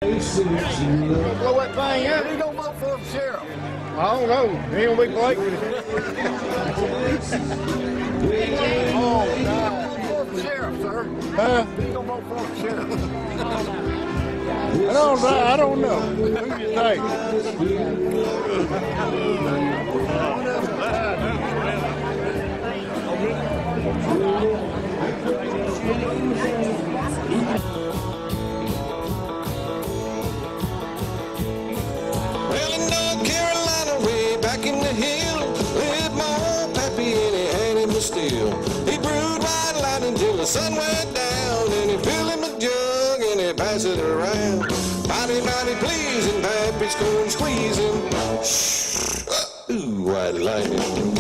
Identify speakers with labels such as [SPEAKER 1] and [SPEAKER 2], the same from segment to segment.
[SPEAKER 1] Blow that thing up.
[SPEAKER 2] He gonna vote for the sheriff.
[SPEAKER 1] I don't know. He gonna be polite with it.
[SPEAKER 2] Oh, God. For the sheriff, sir.
[SPEAKER 1] Huh?
[SPEAKER 2] He gonna vote for the sheriff.
[SPEAKER 1] I don't know. Who do you think?
[SPEAKER 3] Well, in North Carolina, way back in the hill, lived my old pappy and he had him a still. He brewed white lightning till the sun went down, and he filled him a jug and he passed it around. Mighty, mighty pleasing, pappy's going squeezing. Shh, ooh, white lightning.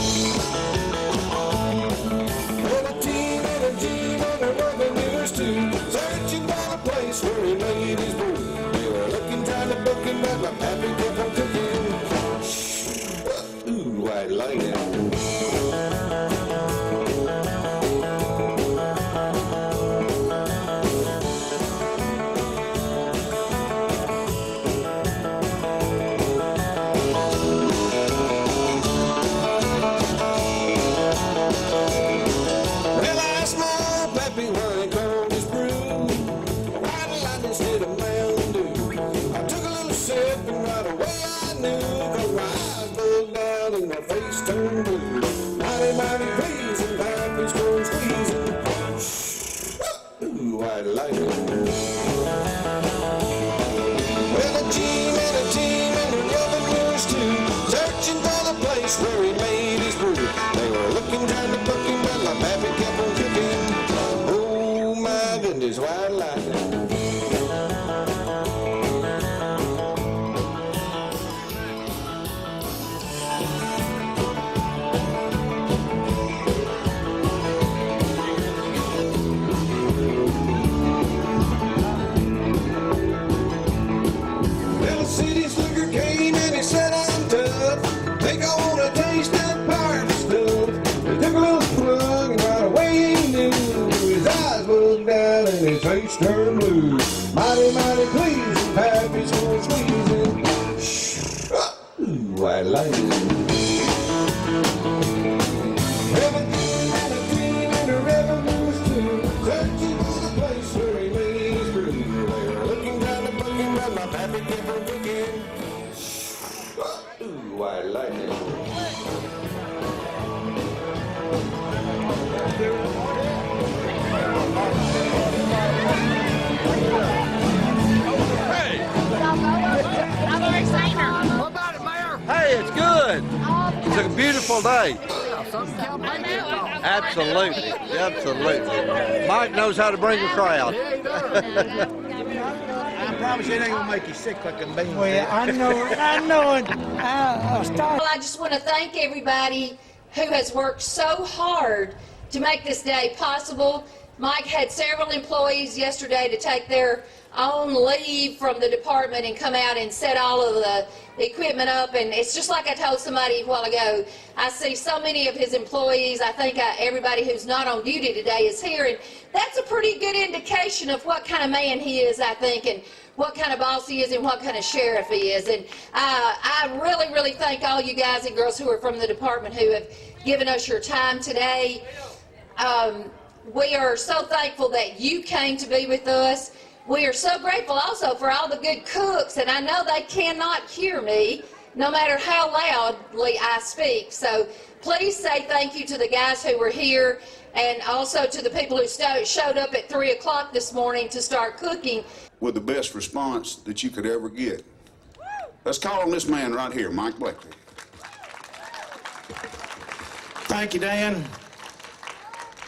[SPEAKER 3] Well, a team and a team and a revenuers too, searching for a place where he made his brew. They were looking, trying to book him, but my pappy kept on cooking. Shh, ooh, white lightning. Where he made his brew. They were looking, trying to book him, but my pappy kept on cooking. Oh my goodness, white lightning. Little city slicker came and he said, I'm tough. Think I wanna taste that pirate stuff. He took a little slug and right away he knew. His eyes looked down and his face turned blue. Mighty, mighty pleasing, pappy's going squeezing. Shh, ooh, white lightning. Heaven and a dream and a revenues too, searching for the place where he made his brew. They were looking, trying to book him, but my pappy kept on cooking. Ooh, white lightning.
[SPEAKER 1] Hey!
[SPEAKER 4] I've already seen her.
[SPEAKER 2] What about it, Mayor?
[SPEAKER 1] Hey, it's good. It's a beautiful day.
[SPEAKER 2] Yeah, some campaign kickoff.
[SPEAKER 1] Absolutely. Absolutely. Mike knows how to bring a crowd.
[SPEAKER 2] Yeah, he does.
[SPEAKER 5] I promise you it ain't gonna make you sick like a bean.
[SPEAKER 6] Well, I know it.
[SPEAKER 4] Well, I just want to thank everybody who has worked so hard to make this day possible. Mike had several employees yesterday to take their own leave from the department and come out and set all of the equipment up, and it's just like I told somebody a while ago, I see so many of his employees. I think everybody who's not on duty today is here, and that's a pretty good indication of what kind of man he is, I think, and what kind of boss he is and what kind of sheriff he is. And I really, really thank all you guys and girls who are from the department who have given us your time today. We are so thankful that you came to be with us. We are so grateful also for all the good cooks, and I know they cannot hear me no matter how loudly I speak. So please say thank you to the guys who were here, and also to the people who showed up at 3 o'clock this morning to start cooking.
[SPEAKER 7] With the best response that you could ever get. Let's call on this man right here, Mike Blakely.
[SPEAKER 5] Thank you, Dan.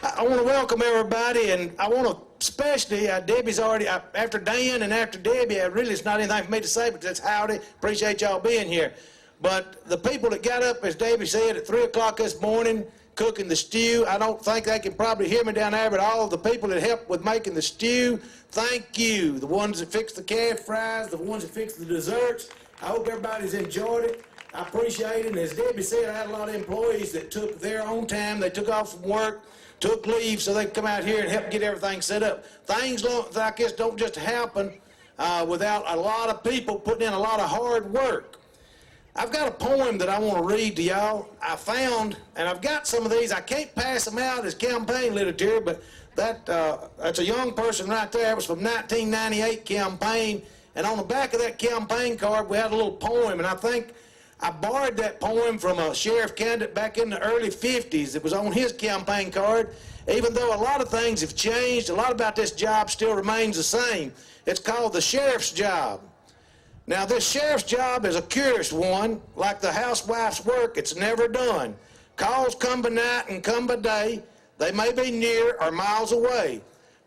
[SPEAKER 5] I want to welcome everybody, and I want to especially, Debbie's already, after Dan and after Debbie, really it's not anything for me to say, but that's howdy. Appreciate y'all being here. But the people that got up, as Debbie said, at 3 o'clock this morning, cooking the stew, I don't think they can probably hear me down there, but all the people that helped with making the stew, thank you. The ones that fixed the calf fries, the ones that fixed the desserts. I hope everybody's enjoyed it. I appreciate it. And as Debbie said, I had a lot of employees that took their own time. They took off from work, took leave so they could come out here and help get everything set up. Things like this don't just happen without a lot of people putting in a lot of hard work. I've got a poem that I want to read to y'all. I found, and I've got some of these. I can't pass them out as campaign literature, but that's a young person right there. It was from 1998 campaign, and on the back of that campaign card we had a little poem, and I think I borrowed that poem from a sheriff candidate back in the early 50s. It was on his campaign card. Even though a lot of things have changed, a lot about this job still remains the same. It's called the sheriff's job. Now, this sheriff's job is a curious one. Like the housewife's work, it's never done. Calls come by night and come by day. They may be near or miles away.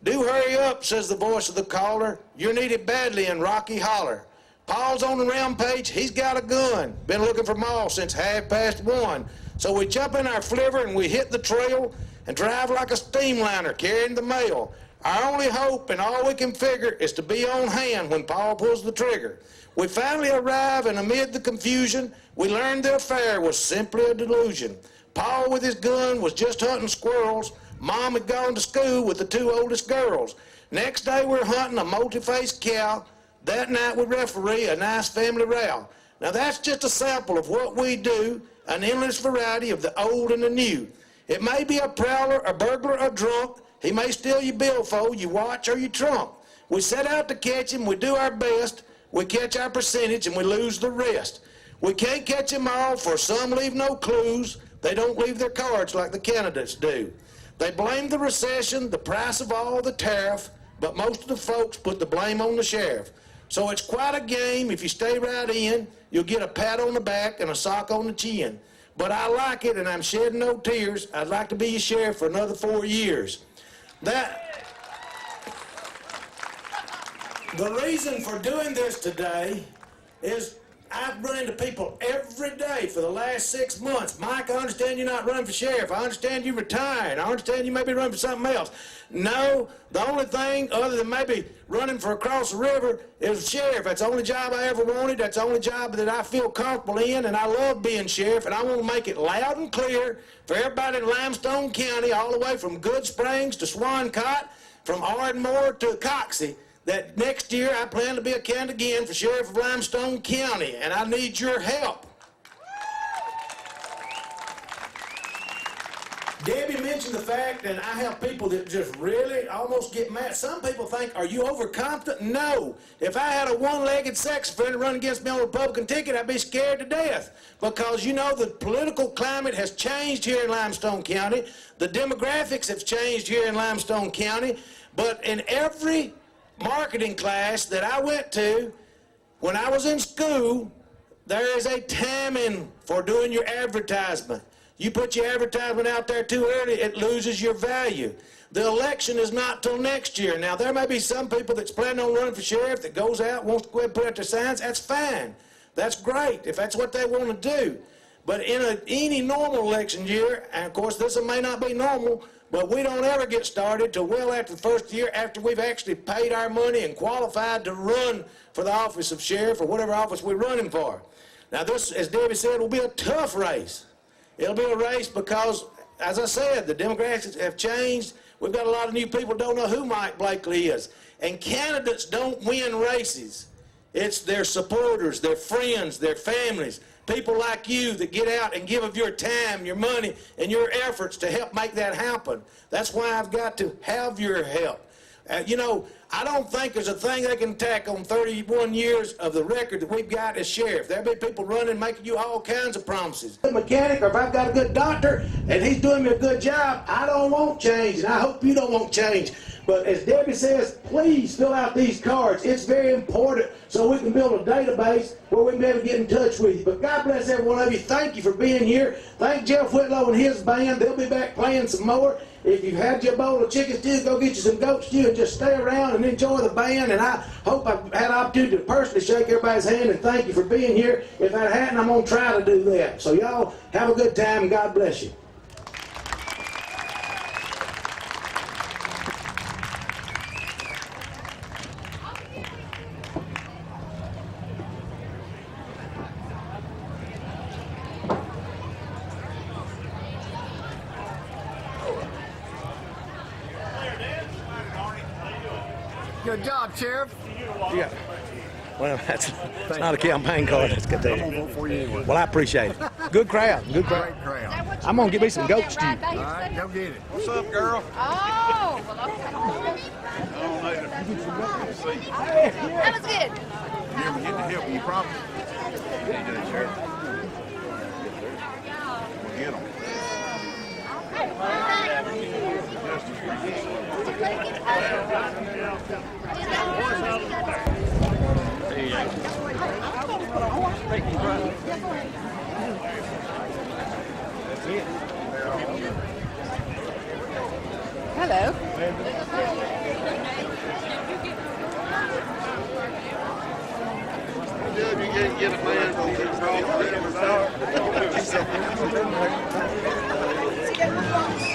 [SPEAKER 5] Do hurry up, says the voice of the caller. You're needed badly in Rocky Holler. Paul's on the rampage. He's got a gun. Been looking for Ma since 1:30. So we jump in our flivver and we hit the trail and drive like a steamliner carrying the mail. Our only hope and all we can figure is to be on hand when Paul pulls the trigger. We finally arrive, and amid the confusion, we learned the affair was simply a delusion. Paul with his gun was just hunting squirrels. Mom had gone to school with the 2 oldest girls. Next day we're hunting a multi-faced cow. That night we referee a nice family row. Now that's just a sample of what we do, an endless variety of the old and the new. It may be a prowler, a burglar, a drunk. He may steal your billfold, your watch, or your trunk. We set out to catch him, we do our best. We catch our percentage and we lose the rest. We can't catch them all, for some leave no clues. They don't leave their cards like the candidates do. They blame the recession, the price of all, the tariff, but most of the folks put the blame on the sheriff. So it's quite a game. If you stay right in, you'll get a pat on the back and a sock on the chin. But I like it, and I'm shedding no tears. I'd like to be your sheriff for another 4 years. The reason for doing this today is I've run into people every day for the last 6 months. Mike, I understand you're not running for sheriff. I understand you're retiring. I understand you may be running for something else. No, the only thing other than maybe running for across the river is sheriff. That's the only job I ever wanted. That's the only job that I feel comfortable in, and I love being sheriff, and I want to make it loud and clear for everybody in Limestone County, all the way from Good Springs to Swancott, from Ardmore to Coxey, that next year I plan to be a candidate again for sheriff of Limestone County, and I need your help. Debbie mentioned the fact, and I have people that just really almost get mad. Some people think, are you overconfident? No. If I had a one-legged sex offender run against me on a Republican ticket, I'd be scared to death. Because, you know, the political climate has changed here in Limestone County. The demographics have changed here in Limestone County. But in every marketing class that I went to when I was in school, there is a timing for doing your advertisement. You put your advertisement out there too early, it loses your value. The election is not till next year. Now, there may be some people that's planning on running for sheriff that goes out, wants to go ahead and put out their signs. That's fine. That's great if that's what they want to do. But in any normal election year, and of course this may not be normal, but we don't ever get started till well after the first year, after we've actually paid our money and qualified to run for the office of sheriff or whatever office we're running for. Now this, as Debbie said, will be a tough race. It'll be a race because, as I said, the demographics have changed. We've got a lot of new people who don't know who Mike Blakely is. And candidates don't win races. It's their supporters, their friends, their families, people like you that get out and give of your time, your money, and your efforts to help make that happen. That's why I've got to have your help. You know, I don't think there's a thing they can tack on 31 years of the record that we've got as sheriff. There'll be people running, making you all kinds of promises. A mechanic, or if I've got a good doctor and he's doing me a good job, I don't want change, and I hope you don't want change. But as Debbie says, please fill out these cards. It's very important so we can build a database where we can be able to get in touch with you. But God bless every one of you. Thank you for being here. Thank Jeff Whitlow and his band. They'll be back playing some more. If you've had your bowl of chicken stew, go get you some goat stew and just stay around and enjoy the band. And I hope I've had an opportunity to personally shake everybody's hand and thank you for being here. If that hadn't, I'm going to try to do that. So y'all have a good time and God bless you.
[SPEAKER 2] Good job, Sheriff.
[SPEAKER 5] Yeah. Well, it's not a campaign card. That's good.
[SPEAKER 2] I'm gonna vote for you anyway.
[SPEAKER 5] Well, I appreciate it. Good crowd. Good crowd.
[SPEAKER 2] Great crowd.
[SPEAKER 5] I'm gonna get me some goat stew.
[SPEAKER 2] All right, go get it.
[SPEAKER 1] What's up, girl?
[SPEAKER 6] Oh, well, okay. That was good.
[SPEAKER 2] You ever get to help you properly? We'll get them.
[SPEAKER 6] Hello.
[SPEAKER 1] You get a man from the cross.